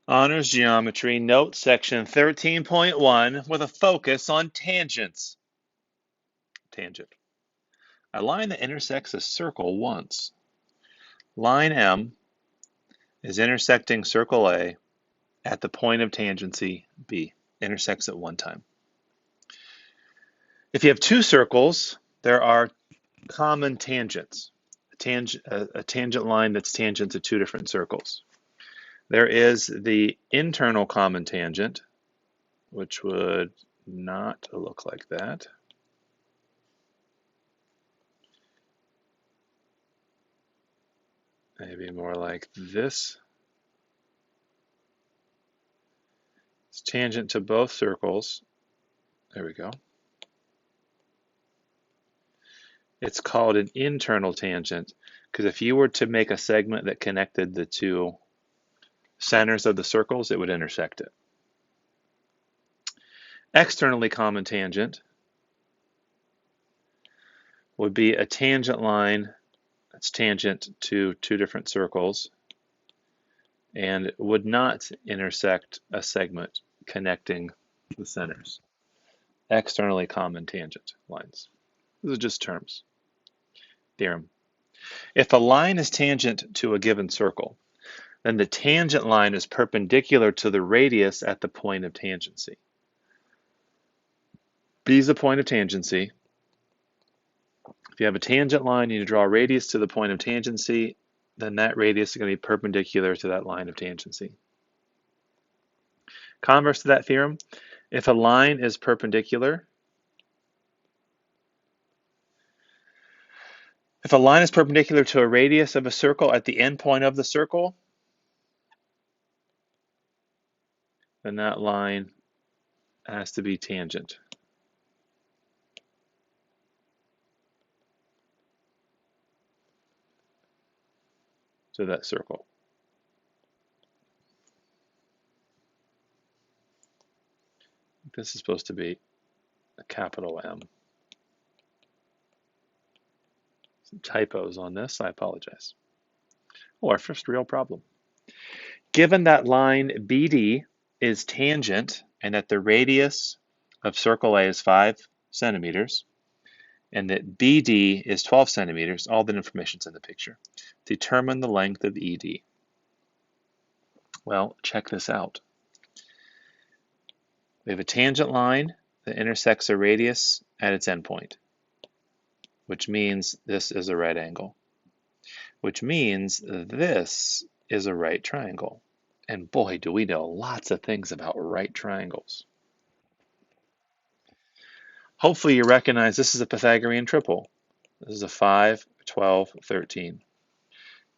Honors Geometry, note section 13.1 with a focus on tangents. Tangent. A line that intersects a circle once. Line M is intersecting circle A at the point of tangency B. Intersects at one time. If you have two circles, there are common tangents. A tangent line that's tangent to two different circles. There is the internal common tangent, which would not look like that. Maybe more like this. It's tangent to both circles. There we go. It's called an internal tangent because if you were to make a segment that connected the two centers of the circles, it would intersect it. Externally common tangent would be a tangent line that's tangent to two different circles and would not intersect a segment connecting the centers. Externally common tangent lines. These are just terms. Theorem. If a line is tangent to a given circle, then the tangent line is perpendicular to the radius at the point of tangency. B is the point of tangency. If you have a tangent line, you draw a radius to the point of tangency, then that radius is going to be perpendicular to that line of tangency. Converse to that theorem, if a line is perpendicular, to a radius of a circle at the end point of the circle, then that line has to be tangent. To that circle. This is supposed to be a capital M. Some typos on this, I apologize. Oh, our first real problem. Given that line BD is tangent and that the radius of circle A is 5 centimeters and that BD is 12 centimeters, all that information's in the picture. Determine the length of ED. Well, check this out. We have a tangent line that intersects a radius at its endpoint, which means this is a right angle, which means this is a right triangle. And boy, do we know lots of things about right triangles. Hopefully you recognize this is a Pythagorean triple. This is a 5, 12, 13.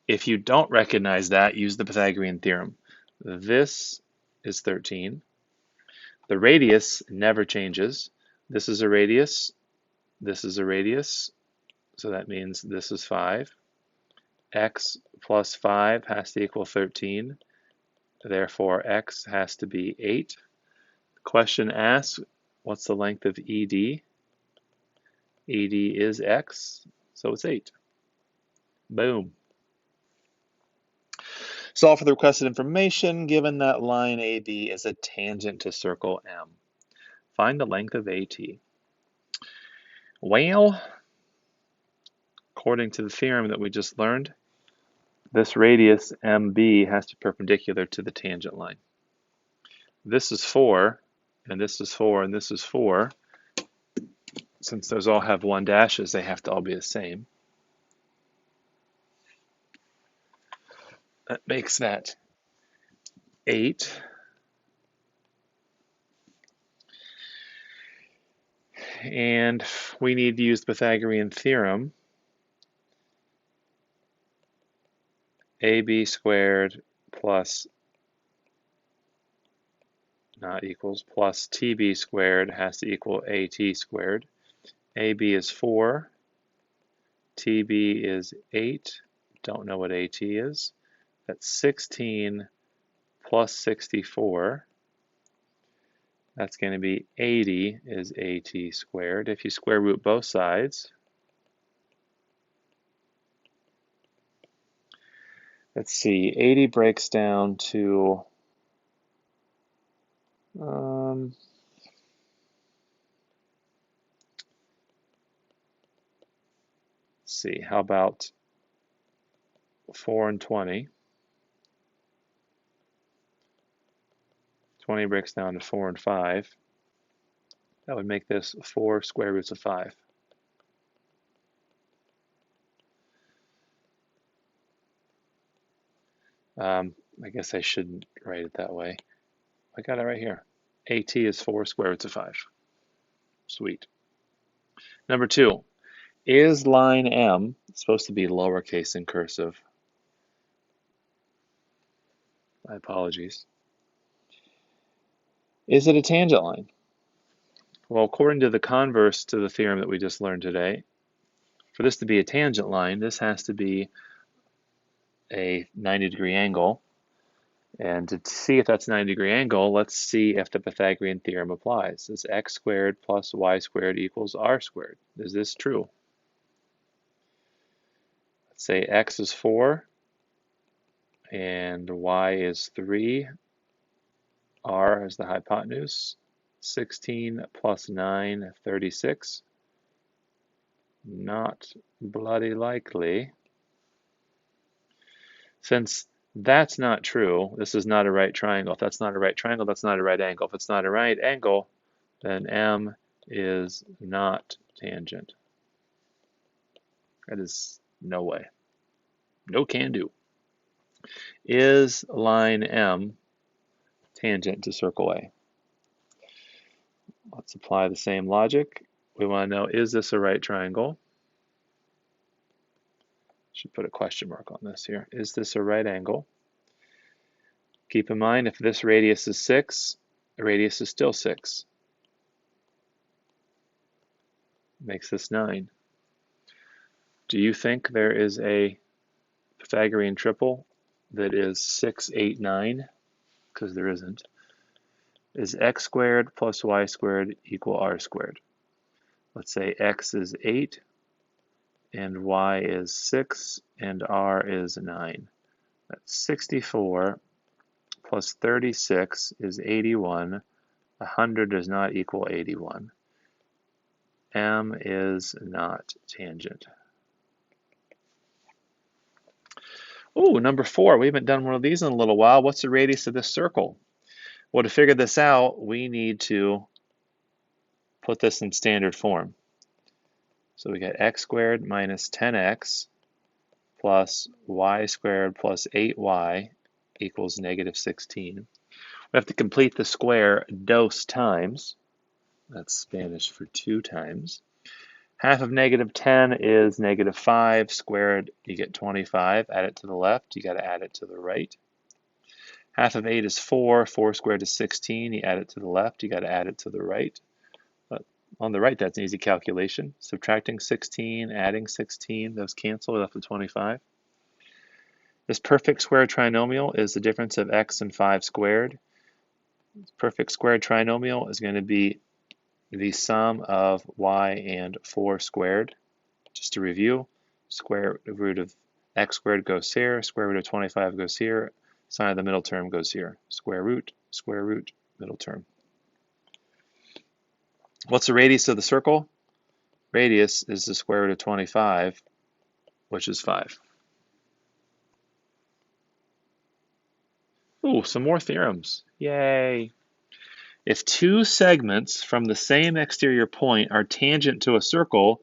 If you don't recognize that, use the Pythagorean theorem. This is 13. The radius never changes. This is a radius. This is a radius. So that means this is 5. X plus 5 has to equal 13. Therefore, x has to be 8. The question asks, what's the length of ED? ED is x, so it's 8. Boom. Solve for the requested information given that line AB is a tangent to circle M. Find the length of AT. Well, according to the theorem that we just learned, this radius MB has to be perpendicular to the tangent line. This is 4, and this is 4, and this is 4. Since those all have 1 dashes, they have to all be the same. That makes that 8. And we need to use the Pythagorean theorem. AB squared plus, not equals, plus TB squared has to equal AT squared. AB is 4. TB is 8. Don't know what AT is. That's 16 plus 64. That's going to be 80 is AT squared. If you square root both sides, let's see, 80 breaks down to Let's see, how about 4 and 20? 20 breaks down to 4 and 5. That would make this 4 square roots of 5. I guess I shouldn't write it that way. I got it right here. AT is 4 square roots of 5. Sweet. Number 2, is line M supposed to be lowercase in cursive? My apologies. Is it a tangent line? Well, according to the converse to the theorem that we just learned today, for this to be a tangent line, this has to be a 90-degree angle. And to see if that's a 90-degree angle, let's see if the Pythagorean theorem applies. Is x squared plus y squared equals r squared? Is this true? Let's say x is 4 and y is 3. R is the hypotenuse. 16 plus 9, 36. Not bloody likely. Since that's not true, this is not a right triangle. If that's not a right triangle, that's not a right angle. If it's not a right angle, then M is not tangent. That is no way. No can do. Is line M tangent to circle A? Let's apply the same logic. We want to know, is this a right triangle? Should put a question mark on this here. Is this a right angle? Keep in mind, if this radius is 6, the radius is still 6. Makes this 9. Do you think there is a Pythagorean triple that is 6, 8, 9? Because there isn't. Is x squared plus y squared equal r squared? Let's say x is 8 and y is 6 and r is 9. That's 64 plus 36 is 81. 100 does not equal 81. M is not tangent. Oh, number 4. We haven't done one of these in a little while. What's the radius of this circle? Well, to figure this out, we need to put this in standard form. So we got x squared minus 10x plus y squared plus 8y equals negative 16. We have to complete the square dos times. That's Spanish for 2 times. Half of negative 10 is negative 5 squared. You get 25. Add it to the left. You got to add it to the right. Half of 8 is 4. 4 squared is 16. You add it to the left. You got to add it to the right. But on the right, that's an easy calculation. Subtracting 16, adding 16, those cancel, we're left with 25. This perfect square trinomial is the difference of x and 5 squared. This perfect square trinomial is going to be the sum of y and 4 squared. Just to review, square root of x squared goes here, square root of 25 goes here, sign of the middle term goes here. Square root, middle term. What's the radius of the circle? Radius is the square root of 25, which is 5. Ooh, some more theorems. Yay! If 2 segments from the same exterior point are tangent to a circle,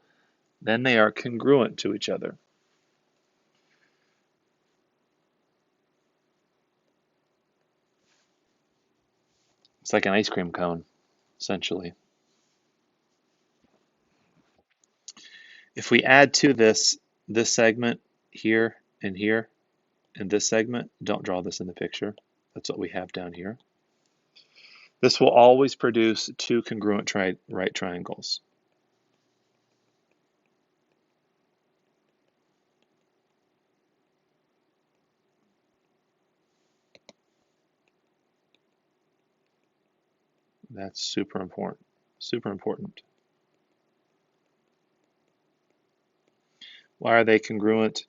then they are congruent to each other. It's like an ice cream cone, essentially. If we add to this segment here, and this segment, don't draw this in the picture. That's what we have down here. This will always produce 2 congruent right triangles. That's super important. Super important. Why are they congruent?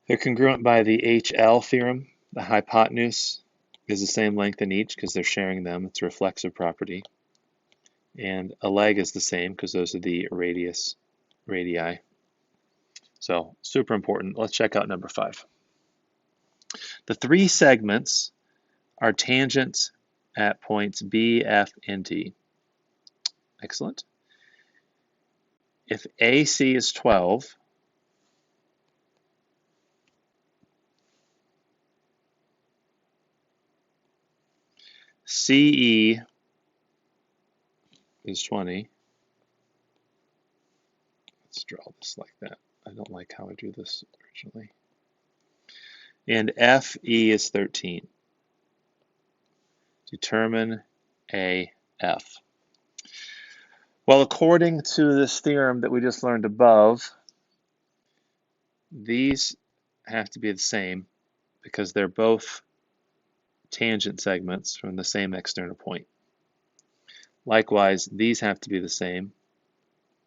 They're congruent by the HL theorem, the hypotenuse is the same length in each because they're sharing them. It's a reflexive property. And a leg is the same because those are the radii. So super important. Let's check out number 5. The 3 segments are tangents at points B, F, and T. Excellent. If AC is 12, CE is 20. Let's draw this like that. I don't like how I drew this originally. And FE is 13. Determine AF. Well, according to this theorem that we just learned above, these have to be the same because they're both tangent segments from the same external point. Likewise, these have to be the same,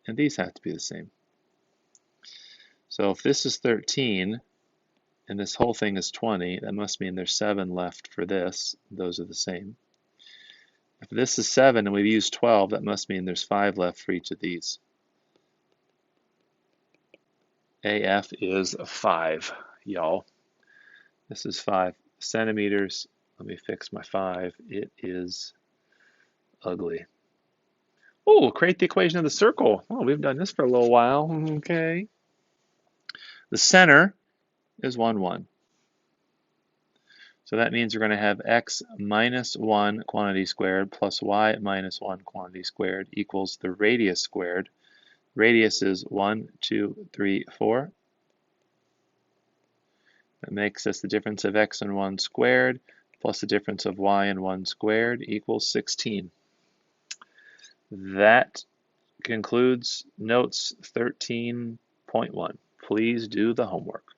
and these have to be the same. So if this is 13, and this whole thing is 20, that must mean there's 7 left for this. Those are the same. If this is 7 and we've used 12, that must mean there's 5 left for each of these. AF is 5, y'all. This is 5 centimeters. Let me fix my 5. It is ugly. Oh, create the equation of the circle. Oh, we've done this for a little while. Okay. The center is 1, 1. So that means we're going to have x minus 1 quantity squared plus y minus 1 quantity squared equals the radius squared. Radius is 1, 2, 3, 4. That makes us the difference of x and 1 squared plus the difference of y and 1 squared equals 16. That concludes notes 13.1. Please do the homework.